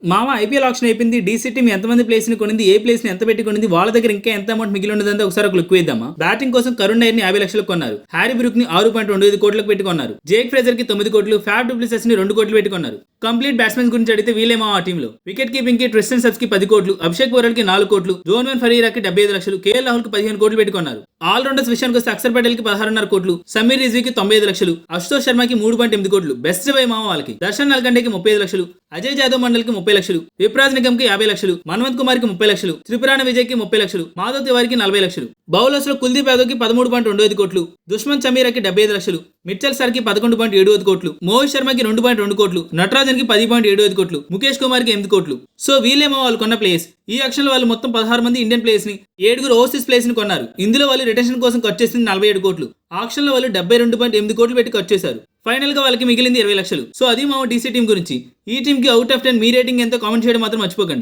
మామ IPL option అయిపోయింది. DC team ఎంతమంది ప్లేస్ ని కొనింది, ఏ ప్లేస్ ని ఎంత పెట్టి కొనింది, వాళ్ళ దగ్గర ఇంకా ఎంత అమౌంట్ మిగిలి ఉండదంతా ఒకసారి ఒక లుక్ వేద్దామా. బ్యాటింగ్ కోసం కరుణ్ నాయర్ ని 50 లక్షలకు కొన్నారు. హ్యారీ బ్రూక్ ని 6.25 కోట్లకు పెట్టి కొన్నారు. జేక్ ఫ్రేజర్ కి 9 కోట్లు, ఫ్యాబ్ డూప్లెసిస్ ని 2 కోట్లు పెట్టి కొన్నారు. కంప్లీట్ బ్యాట్స్మెన్ గురించి అడిగితే వీలేమో ఆ టీంలో. వికెట్ కీపింగ్ కి ట్రిస్టన్ సబ్స్ కి 10 కోట్లు, అభిషేక్ వరల్ కి 4 కోట్లు, జోన్వన్ ఫరీరా కి 75 లక్షలు, కేఎల్ రాహుల్ కి 15 కోట్లు పెట్టి కొన్నారు. ఆల్ రౌండర్స్ విషయానికి వస్తే అక్షర్ పటేల్ కి 16.5 కోట్లు, సమీర్ రిజ్వీ కి 95 లక్షలు, అశుతోష్ శర్మ కి 3.8 కోట్లు, బెస్ట్ బై మామ వాళ్ళకి, దర్శన్ నల్కండే కి 35 లక్షలు, అజయ్ జాదవ్ మండల్ కి 30 లక్షలు, విప్రాజ్ నిగమ్ కి 50 లక్షలు, మన్వంత్ కుమార్ కి 30 లక్షలు, త్రిపురాణ విజయ్ కి 30 లక్షలు, మాధవ్ తివారికి 40 లక్షలు. బౌలర్స్ లో కుల్దీప్ యాదవ్ కి 13.25 కోట్లు, దుష్మంత్ చమీరా కి 75 లక్షలు, మిచ్చల్ సార్ కి 11.75 కోట్లు, మోహిత్ శర్మ కి 2.2 కోట్లు, నటరాజన్ కి 10.75 కోట్లు, ముఖేష్ కుమార్ కి 8 కోట్లు. సో వీళ్ళేమో వాళ్ళు కొన్న ప్లేస్. ఈ యాక్షన్ లో వాళ్ళు మొత్తం 16 మంది ఇండియన్ ప్లేయర్స్ ని, 7 ఓవర్సీస్ ప్లేయర్స్ ని కొన్నారు. ఇందులో వాళ్ళు రిటెన్షన్ కోసం ఖర్చు చేసింది 47 కోట్లు. ఆక్షన్ లో వాళ్ళు 72.8 కోట్లు పెట్టి ఖర్చు చేశారు. ఫైనల్ గా వాళ్ళకి మిగిలింది 20 లక్షలు. సో అది మా డీసీ టీం గురించి. ఈ టీం కి అవుట్ ఆఫ్ 10 మీ రేటింగ్ ఎంతో కామెంట్ చేయడం మాత్రం మర్చిపోకండి.